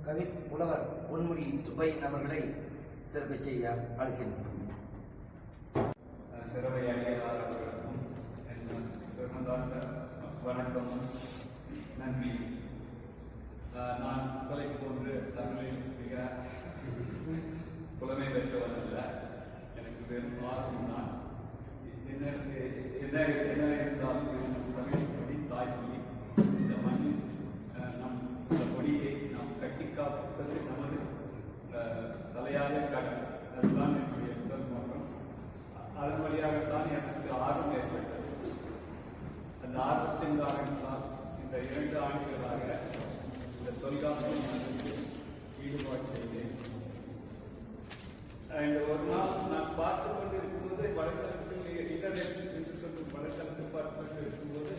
கவி புலவர் பொன்முடி சுப்பையன் அவர்களை சிறப்பு செய்ய அழைக்கின்றோம். சிறவை அடியாளர்களுக்கும் சிறந்தாண்ட வணக்கம், நன்றி. நான் உங்களை போன்று தமிழில் மிக புலமை பெற்றவன் அல்ல. எனக்கு வெறும் ஆர்வம் தான். என்ன இருந்தால் தமிழ் மொழி தாய்மொழி. இந்த மண்ணில் நம் இந்த மொழியை நாம் கட்டி காப்பது நமது தலையாய கடல். அதுதான் என்னுடைய முதல் நோக்கம். அதன் வழியாகத்தான் எனக்கு ஆர்வம் ஏற்பட்டது. அந்த ஆர்வத்தின் காரணத்தால் இந்த 2 ஆண்டுகளாக இந்த தொல்காப்பியம் ஈடுபாடு செய்தேன். ஒரு நாள் நான் பார்த்து கொண்டு இருக்கும்போது வலைத்தளத்தில் இன்டர்நெட் என்று சொல்லும் வலைத்தளத்தை பார்த்து கொண்டு இருக்கும்போது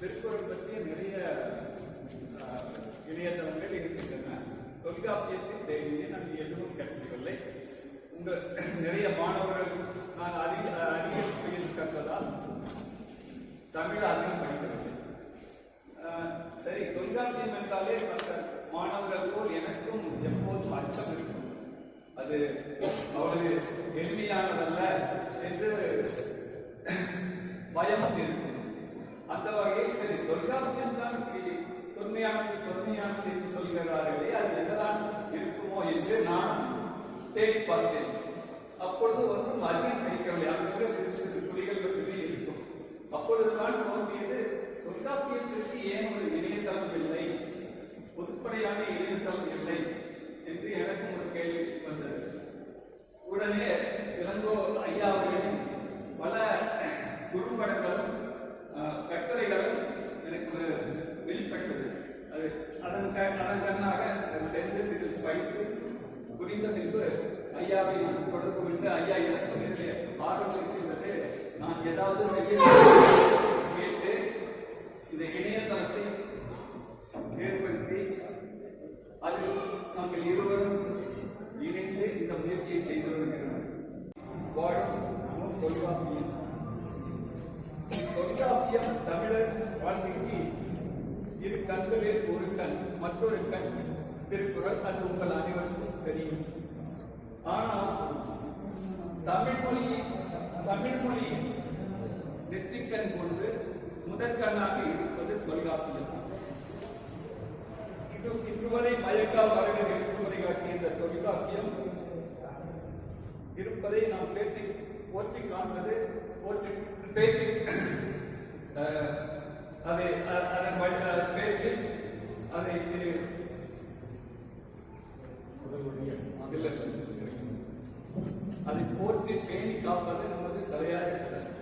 திருக்குறள் பற்றிய நிறைய இணையதளங்கள் இருக்கின்றன. தொல்காப்பியத்தை தேடியே நான் எதுவும் கிடைக்கவில்லை. நிறைய மாணவர்கள் நான் அறிவியல் துறையில் கற்பதால் தமிழ் அதிகம் படிக்கவில்லை. சரி, தொல்காப்பியம் என்றாலே மாணவர்கள் போல் எனக்கும் எப்போதும் அச்சம் இருக்கும். அது அவ்வளவு எளிமையானதல்ல என்று பயமும் இருக்கும். அந்த வகையில் சரி, தொல்காப்பியம் தான் தொன்மையானது என்று சொல்கிறார்களே, அது என்னதான் இருக்குமோ என்று நான் தேடி பார்த்தேன். அப்பொழுது ஒன்றும் அதிகம் கிடைக்கவில்லை. அங்கு சிறு சிறு புலிகள் மட்டுமே இருக்கும். அப்பொழுதுதான் தோன்றியது, தொல்காப்பியத்திற்கு ஏன் ஒரு இணையதளம் இல்லை, பொதுப்படையான இணையதளம் இல்லை என்று எனக்கும் ஒரு கேள்வி வந்தது. உடனே இளங்கோ ஐயா அவர்களின் பல குறும்படங்களும் கட்டுரைகளும் எனக்கு வெளிப்பட்டது. அதன் கண்ணாக சென்று சிறிது படித்து புரிந்த பின்பு ஐயாவை நான் தொடர்பு கொண்டு, ஐயா எனக்கு ஆர்வம் இருக்கின்றது, நான் ஏதாவது செய்ய கேட்டு இந்த இணையதளத்தை ஏற்படுத்தி அதில் நாங்கள் இருவரும் இணைந்து இந்த முயற்சியை செய்து வருகிறோம். தொல்காப்பியம் தமிழர் வாழ்க்கைக்கு 2 கண்களில் ஒரு கண், மற்றொரு கண் திருக்குறள். அது உங்கள் அனைவருக்கும் தெரியும். ஆனால் தமிழ் மொழியின் நெற்றிக்கண் கொண்டு முதற்கண்ணாக இருப்பது தொல்காப்பியம். இதுவரை மயக்கா மரங்கள் எடுத்துமுறை காட்டிய இந்த தொல்காப்பியம் இருப்பதை நாம் போற்றி காண்பது, பேச்சு அதை பேச்சு அதை போற்றி பேணி காப்பது நமது தலையாய கடமை.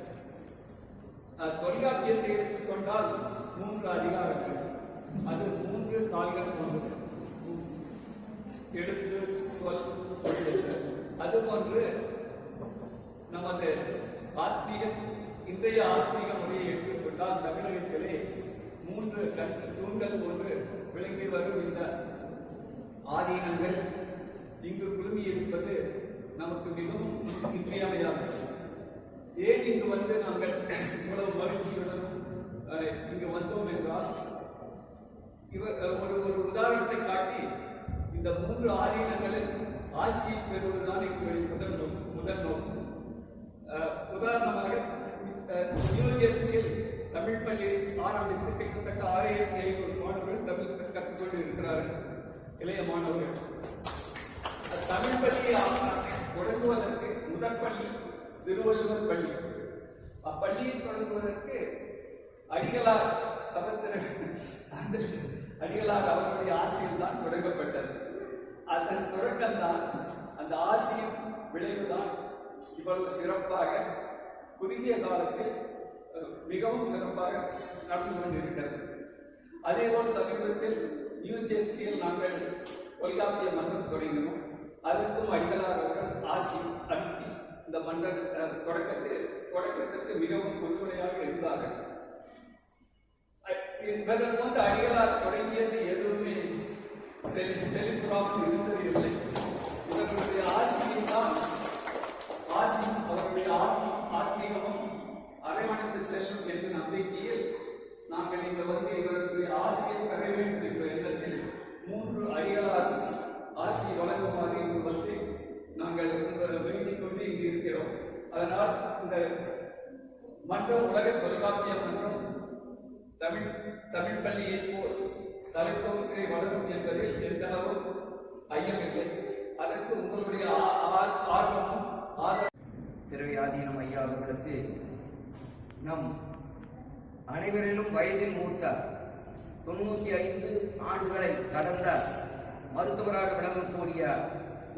தொல்காப்பியத்தை எடுத்துக்கொண்டால் 3 அதிகாரங்கள், அது 3 கால்கள் கொண்டது. எழுத்து, சொல், அதுபோன்று நமது இன்றைய ஆத்மீக முறையை எடுத்துக்கொண்டால் தமிழகத்திலே 3 தூண்கள் போன்று விளங்கி வரும் இந்த ஆதீனங்கள் இங்கு குழுமி இருப்பது நமக்கு மிகவும் இன்றியமையாதது. ஏன் இங்கு வந்து நாங்கள் இவ்வளவு மகிழ்ச்சியுடன் இங்கு வந்தோம் என்றால், ஒரு உதாரணத்தை காட்டி இந்த 3 ஆதீனங்களில் ஆசியை பெறுவதுதான் எங்களுடைய முதல் நோக்கம். உதாரணமாக நியூஜெர்சியில் தமிழ் பள்ளி ஆரம்பித்து கிட்டத்தட்ட 6500 மாணவர்கள் தமிழ் கற்றுக்கொண்டு இருக்கிறார்கள், இளைய மாணவர்கள். தமிழ் பள்ளியை தொடங்குவதற்கு முதற் பள்ளி திருவள்ளுவர் பள்ளி. அப்பள்ளியை தொடங்குவதற்கு அடிகளார் அவர்களுடைய ஆசையில் தான் தொடங்கப்பட்டது. அதன் தொடக்கம்தான், அந்த ஆசையின் விளைவுதான் இவ்வளவு சிறப்பாக குறுகிய காலத்தில் மிகவும் சிறப்பாக நடந்து கொண்டிருக்கிறது. அதேபோல் சமீபத்தில் நியூஜெர்சியில் நாங்கள் தொல்காப்பிய மன்றம் தொடங்கினோம். அதற்கும் அடிகளார் அவர்கள் ஆசி அனுப்பி இந்த மன்றம் தொடக்கத்திற்கு மிகவும் பொறுப்புடையாக இருந்தார்கள். இவர்கள் போன்ற அடிகளார் தொடங்கியது எதுவுமே செழிப்புறாமல் இருந்தது இல்லை. இவர்களுடைய ஆசியும் அவருடைய ஆத்மீகமும் அரவணைத்து செல்லும் என்ற நம்பிக்கையில் நாங்கள் இங்கு வந்து இவர்களுடைய ஆசையை பெற வேண்டும் என்ற எண்ணத்தில் 3 அடிகளார் அந்த மன்றம் உலக தொல்காப்பிய மன்றம் தமிழ் பள்ளியை போல் தலைத்தோங்கை வளரும் என்பதில் எந்த அளவு ஐயமில்லை. அதற்கு உங்களுடைய ஆர்வமும் திருவியாதீனம் ஐயா அவர்களுக்கு நம் அனைவரிலும் வயதில் மூத்த 95 ஆண்டுகளை கடந்த மருத்துவராக விளங்கக்கூடிய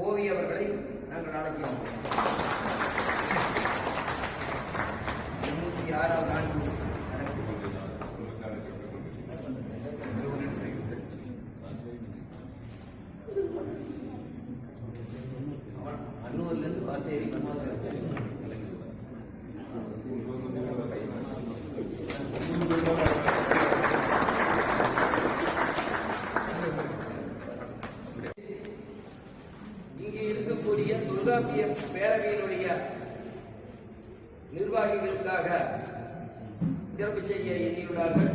கோவி அவர்களை நாங்கள் அழைக்கிறோம். 96வது ஆண்டு அன்னூர்லேருந்து வாசேரி இங்கே இருக்கக்கூடிய தொல்காப்பிய பேரவையினுடைய நிர்வாகிகளுக்காக சிறப்பு செய்ய எண்ணியுள்ளார்கள்.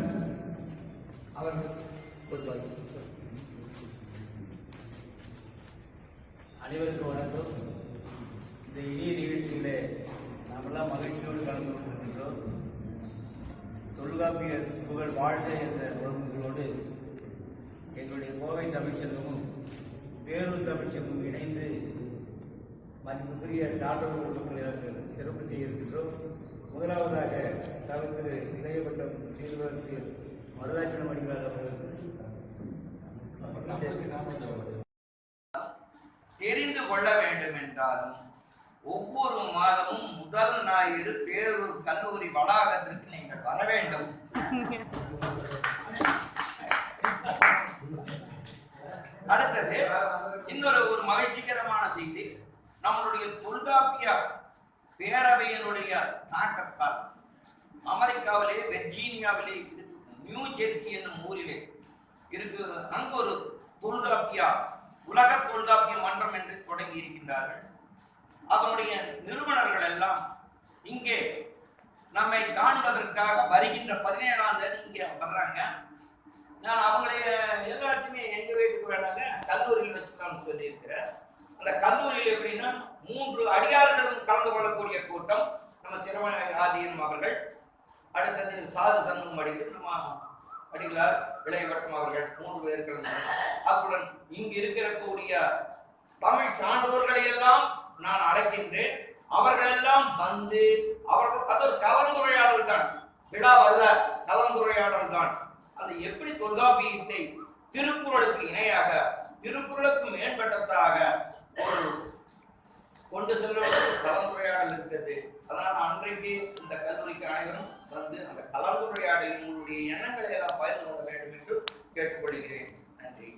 அவர்கள் அனைவருக்கும் வணக்கம். இந்த இனிய நிகழ்ச்சியிலே நாமெல்லாம் மகிழ்ச்சியோடு கலந்து கொண்டிருக்கின்றோம். தொல்காப்பியர் புகழ் வாழ்க என்ற முழக்கங்களோடு எங்களுடைய கோவை தமிழ்ச்சங்கமும் வேலூர் தமிழ்ச்சங்கமும் இணைந்து மதிப்புக்குரிய சான்றோர்கள் மக்களுக்கு சிறப்பு செய்ய இருக்கின்றோம். முதலாவதாக திரு இளையபட்டம் சீர்வரிசையில் மருதாச்சலம் அடிகளார் அவர்கள் தெரிந்து கொள்ள வேண்டும் என்றாலும் ஒவ்வொரு மாதமும் முதல் ஞாயிறு பேரூர் கல்லூரி வளாகத்திற்கு நீங்கள் வர வேண்டும். அடுத்தது இன்னொரு மகிழ்ச்சிகரமான செய்தி. நம்மளுடைய தொல்காப்பிய பேரவையினுடைய தாக்கத்தால் அமெரிக்காவிலே வெர்ஜீனியாவிலே நியூ ஜெர்சி என்னும் ஊரிலே இருக்கு. அங்கு ஒரு தொல்காப்பிய உலக தொல்காப்பிய மன்றம் என்று தொடங்கி இருக்கின்றார்கள். அதனுடைய நிறுவனர்கள் எல்லாம் இங்கே நம்மை காண்பதற்காக வருகின்ற 17ஆம் தேதி இங்கே வர்றாங்க. நான் அவங்களை எல்லாத்தையுமே எங்க வீட்டுக்கு வேணாங்க கல்லூரியில் வச்சுக்கலாம்னு சொல்லியிருக்கிறேன். அந்த கல்லூரியில் எப்படின்னா 3 அடியார்களும் கலந்து கொள்ளக்கூடிய கூட்டம். நம்ம சிரவணாதீனம் அவர்கள், அடுத்தது சாது சண்முகம் அடிகள், நம்ம அடிகளார் இளையவட்டம் அவர்கள் 3 பேர் கலந்து. அத்துடன் இங்கு இருக்கக்கூடிய தமிழ் சான்றோர்களை எல்லாம் நான் அழைக்கின்றேன். அவர்கள் எல்லாம் வந்து அவர்கள் அது ஒரு கலந்துரையாடல் தான், விழாவல்ல, கலந்துரையாடல் தான். அந்த எப்படி தொல்காப்பியத்தை திருக்குறளுக்கு இணையாக திருக்குறளுக்கு மேம்பட்டதாக ஒரு கொண்டு செல்வதற்கு கலந்துரையாடல் இருக்கிறது. அதனால் அன்றைக்கு இந்த கல்லூரிக்கு அனைவரும் வந்து அந்த கலந்துரையாடலில் உங்களுடைய எண்ணங்களை எல்லாம் பகிர்ந்து கொள்ள வேண்டும் என்று கேட்டுக்கொள்கிறேன். நன்றி.